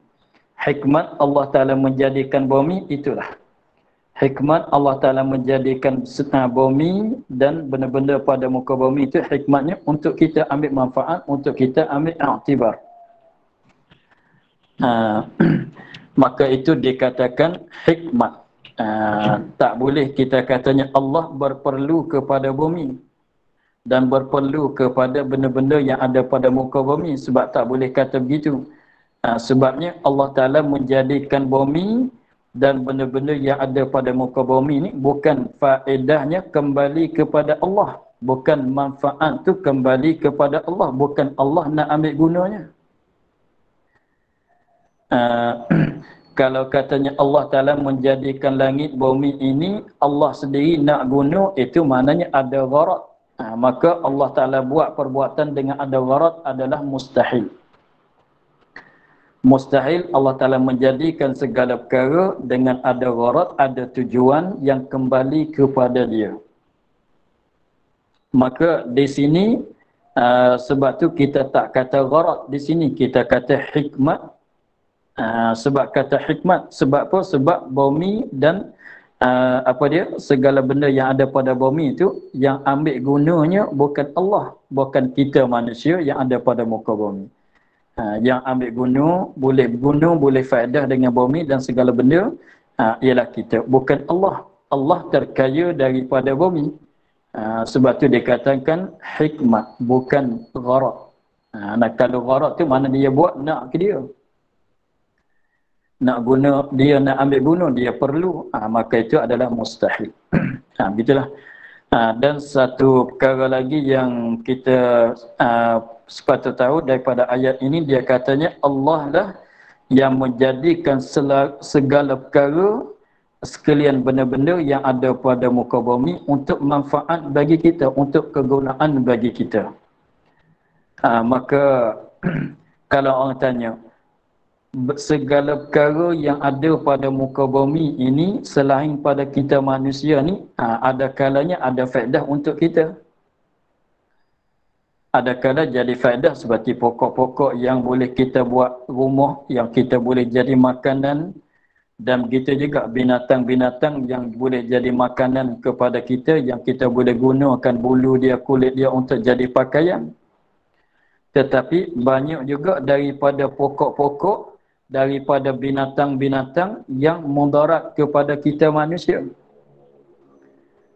Speaker 1: Hikmat Allah Ta'ala menjadikan bumi itulah. Hikmat Allah Ta'ala menjadikan bumi dan benda-benda pada muka bumi itu, hikmatnya untuk kita ambil manfaat, untuk kita ambil i'tibar. Maka itu dikatakan hikmat. Tak boleh kita katanya Allah berperlu kepada bumi dan berperlu kepada benda-benda yang ada pada muka bumi, sebab tak boleh kata begitu. Sebabnya Allah Ta'ala menjadikan bumi dan benda-benda yang ada pada muka bumi ini bukan faedahnya kembali kepada Allah, bukan manfaat tu kembali kepada Allah, bukan Allah nak ambil gunanya. Kalau katanya Allah Ta'ala menjadikan langit bumi ini Allah sendiri nak guna, itu maknanya ada gharad. Maka Allah Ta'ala buat perbuatan dengan ada gharad adalah mustahil. Mustahil Allah Ta'ala menjadikan segala perkara dengan ada gharad, ada tujuan yang kembali kepada dia. Maka di sini sebab tu kita tak kata gharad, di sini kita kata hikmat. Sebab kata hikmat, sebab apa? Sebab bumi dan segala benda yang ada pada bumi itu yang ambil gunanya bukan Allah, bukan kita manusia yang ada pada muka bumi. Yang ambil guna boleh faedah dengan bumi dan segala benda ialah kita, bukan Allah. Allah terkaya daripada bumi. Sebab tu dikatakan hikmat, bukan gharak. Nah, kalau gharak tu mana dia buat nak ke dia, nak guna dia, nak ambil guna dia perlu, maka itu adalah mustahil. Begitulah. Dan satu perkara lagi yang kita sepatut tahu daripada ayat ini, dia katanya Allah lah yang menjadikan segala perkara sekalian benda-benda yang ada pada muka bumi untuk manfaat bagi kita, untuk kegunaan bagi kita. Maka kalau orang tanya, segala perkara yang ada pada muka bumi ini selain pada kita manusia ni, ada kalanya ada faedah untuk kita. Ada kala jadi faedah seperti pokok-pokok yang boleh kita buat rumah, yang kita boleh jadi makanan, dan begitu juga binatang-binatang yang boleh jadi makanan kepada kita, yang kita boleh gunakan bulu dia, kulit dia untuk jadi pakaian. Tetapi banyak juga daripada pokok-pokok, daripada binatang-binatang yang mudarat kepada kita manusia.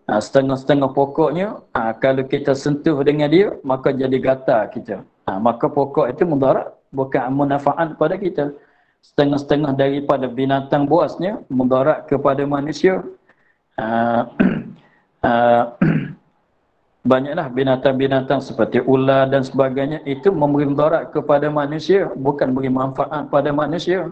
Speaker 1: Setengah-setengah pokoknya, kalau kita sentuh dengan dia, maka jadi gatal kita. Maka pokok itu mudarat, bukan manfaat pada kita. Setengah-setengah daripada binatang buasnya mudarat kepada manusia. Banyaklah binatang-binatang seperti ular dan sebagainya, itu memberi mudarat kepada manusia, bukan beri manfaat pada manusia.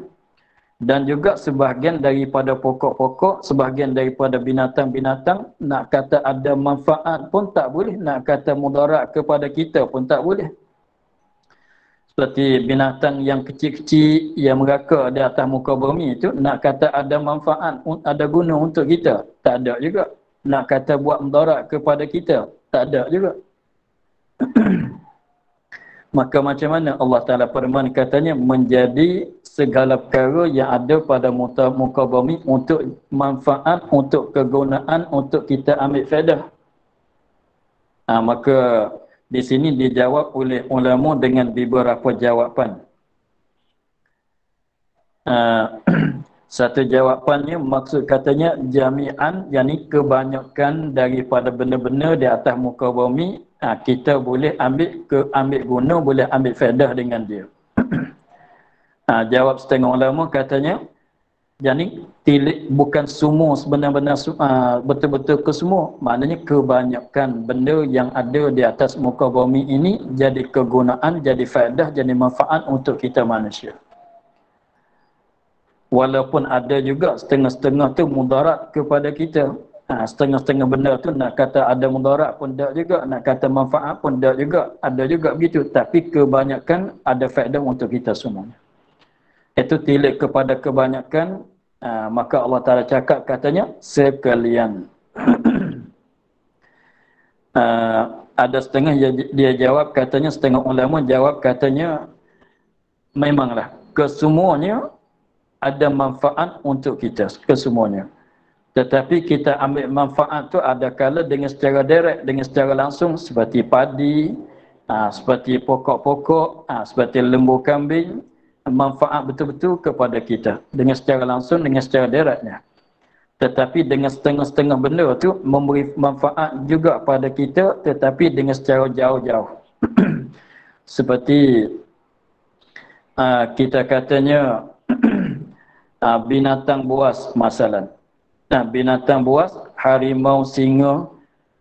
Speaker 1: Dan juga sebahagian daripada pokok-pokok, sebahagian daripada binatang-binatang, nak kata ada manfaat pun tak boleh, nak kata mudarat kepada kita pun tak boleh. Seperti binatang yang kecil-kecil yang meraka di atas muka bumi itu, nak kata ada manfaat, ada guna untuk kita, tak ada juga. Nak kata buat mudarat kepada kita, tak ada juga. Maka macam mana Allah Ta'ala firman katanya, menjadi segala perkara yang ada pada muka bumi untuk manfaat, untuk kegunaan, untuk kita ambil faedah. Maka di sini dijawab oleh ulama dengan beberapa jawapan. Satu jawapannya, maksud katanya jami'an, yakni kebanyakan daripada benda-benda di atas muka bumi, kita boleh ambil guna, boleh ambil faedah dengan dia. Jawab setengah ulama katanya, yakni bukan semua sebenar-benar betul-betul ke semua, maknanya kebanyakan benda yang ada di atas muka bumi ini jadi kegunaan, jadi faedah, jadi manfaat untuk kita manusia. Walaupun ada juga setengah-setengah tu mudarat kepada kita. Setengah-setengah benda tu nak kata ada mudarat pun tak juga, nak kata manfaat pun tak juga, ada juga begitu. Tapi kebanyakan ada faedah untuk kita semua. Itu tilik kepada kebanyakan, maka Allah Ta'ala cakap katanya sekalian. Ada setengah dia jawab katanya, setengah ulama jawab katanya, memanglah kesemuanya ada manfaat untuk kita, kesemuanya. Tetapi kita ambil manfaat tu ada kala dengan secara direct, dengan secara langsung, seperti padi, seperti pokok-pokok, seperti lembu kambing, manfaat betul-betul kepada kita dengan secara langsung, dengan secara directnya. Tetapi dengan setengah-setengah benda tu memberi manfaat juga pada kita, tetapi dengan secara jauh-jauh. Seperti kita katanya binatang buas masalah. Binatang buas, harimau, singa,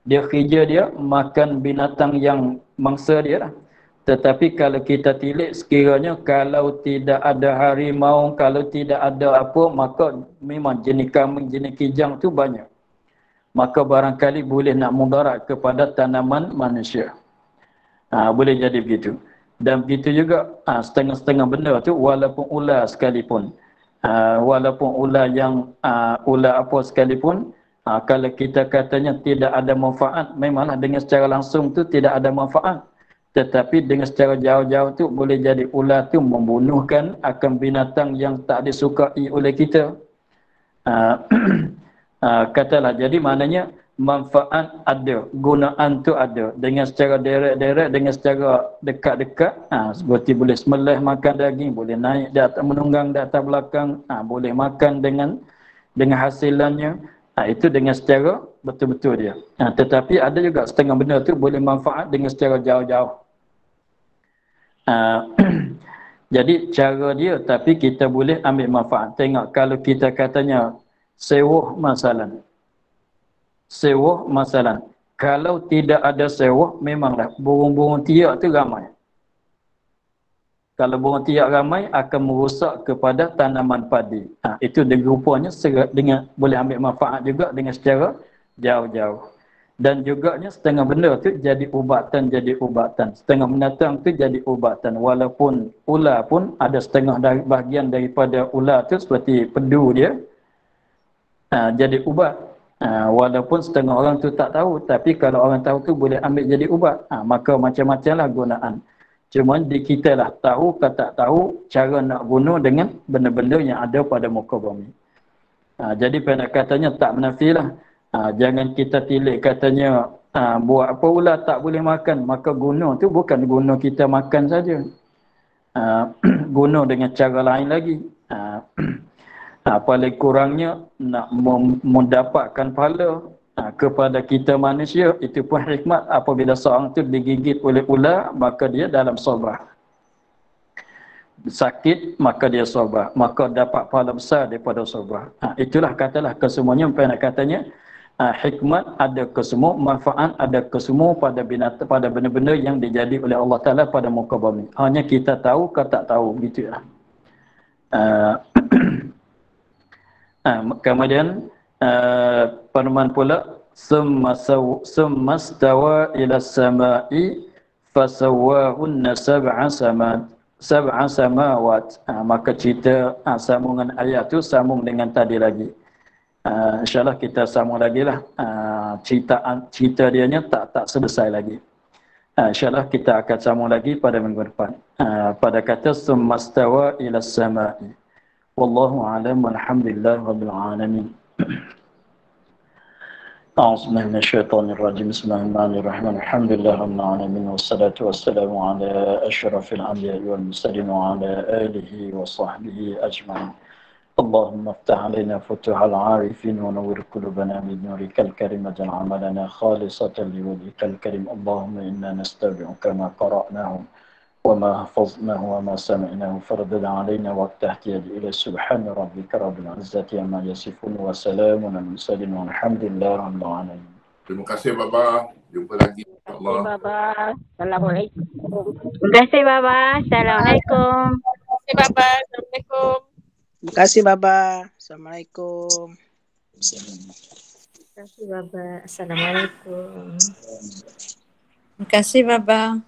Speaker 1: dia kerja dia makan binatang yang mangsa dia lah. Tetapi kalau kita tilik sekiranya kalau tidak ada harimau, kalau tidak ada apa, maka memang jenis kambing, jenis kijang tu banyak. Maka barangkali boleh nak mudarat kepada tanaman manusia. Boleh jadi begitu. Dan begitu juga setengah-setengah benda tu, walaupun ular sekalipun. Walaupun ular yang ular apa sekalipun, kalau kita katanya tidak ada manfaat, memanglah dengan secara langsung tu tidak ada manfaat. Tetapi dengan secara jauh-jauh tu boleh jadi ular tu membunuhkan akan binatang yang tak disukai oleh kita. Katalah, jadi maknanya manfaat ada, gunaan tu ada, dengan secara direct-direct, dengan secara dekat-dekat, seperti boleh sembelih makan daging, boleh naik di atas, menunggang di atas belakang, boleh makan dengan hasilannya, itu dengan secara betul-betul dia. Tetapi ada juga setengah benda tu boleh manfaat dengan secara jauh-jauh. Jadi cara dia, tapi kita boleh ambil manfaat. Tengok kalau kita katanya sewuh masalan. Sewuh masalan. Kalau tidak ada sewuh, memanglah burung-burung tiak tu ramai. Kalau burung tiak ramai akan merosak kepada tanaman padi. Itu rupanya dengan boleh ambil manfaat juga dengan secara jauh-jauh. Dan juganya setengah benda tu jadi ubatan. Setengah binatang tu jadi ubatan. Walaupun ular pun ada setengah bahagian daripada ular tu seperti pedu dia, jadi ubat. Walaupun setengah orang tu tak tahu, tapi kalau orang tahu tu boleh ambil jadi ubat. Maka macam-macamlah gunaan. Cuma di kita lah tahu ke tak tahu cara nak bunuh dengan benda-benda yang ada pada muka bumi. Jadi pada katanya tak menafilah. Jangan kita tilik katanya buat apa ular tak boleh makan. Maka guna tu bukan guna kita makan saja. Guna dengan cara lain lagi. Paling kurangnya nak mendapatkan pahala kepada kita manusia. Itu pun hikmat apabila seorang tu digigit oleh ular, maka dia dalam sabar. Sakit, maka dia sabar. Maka dapat pahala besar daripada sabar. Itulah katalah kesemuanya, nak katanya hikmat ada kesemua, manfaat ada kesemua pada binatang, pada benda-benda yang dijadi oleh Allah Ta'ala pada muka bumi. Hanya kita tahu ke tak tahu, gitu lah. Kemudian firman pula summastawa ila samai fasawwahunna sab'a samawat. Maka cerita sambungan ayat tu sambung dengan tadi lagi. InsyaAllah kita sambung lagi lah. Cerita dianya tak selesai lagi. InsyaAllah kita akan sambung lagi pada minggu depan. Pada kata summastawa ila samai. Wallahu a'lam walhamdulillah rabbil alamin. أعوذ بالله من الشيطان الرجيم بسم الله الرحمن الرحيم الحمد لله رب العالمين والصلاة والسلام على أشرف الأنبياء والمرسلين وعلى آله وصحبه أجمعين اللهم افتح علينا فتوح العارفين ونور قلوبنا بنورك الكريم واجعل عملنا خالصة لوجهك الكريم اللهم إنا نستودعك ما قرأناه وما حفظناه وما سمعناه فردد علينا وافتح إلى سبحان ربك رب العزة عما يصفون وسلام على المرسلين والحمد لله رب العالمين.
Speaker 2: Terima kasih Baba. Jumpa lagi insya-Allah.
Speaker 3: Terima kasih Baba. Assalamualaikum. Terima kasih Baba. Assalamualaikum.
Speaker 4: Terima kasih Baba. Assalamualaikum.
Speaker 5: Terima kasih Baba. Assalamualaikum.
Speaker 3: Terima kasih Baba. Assalamualaikum.
Speaker 4: Terima kasih Baba.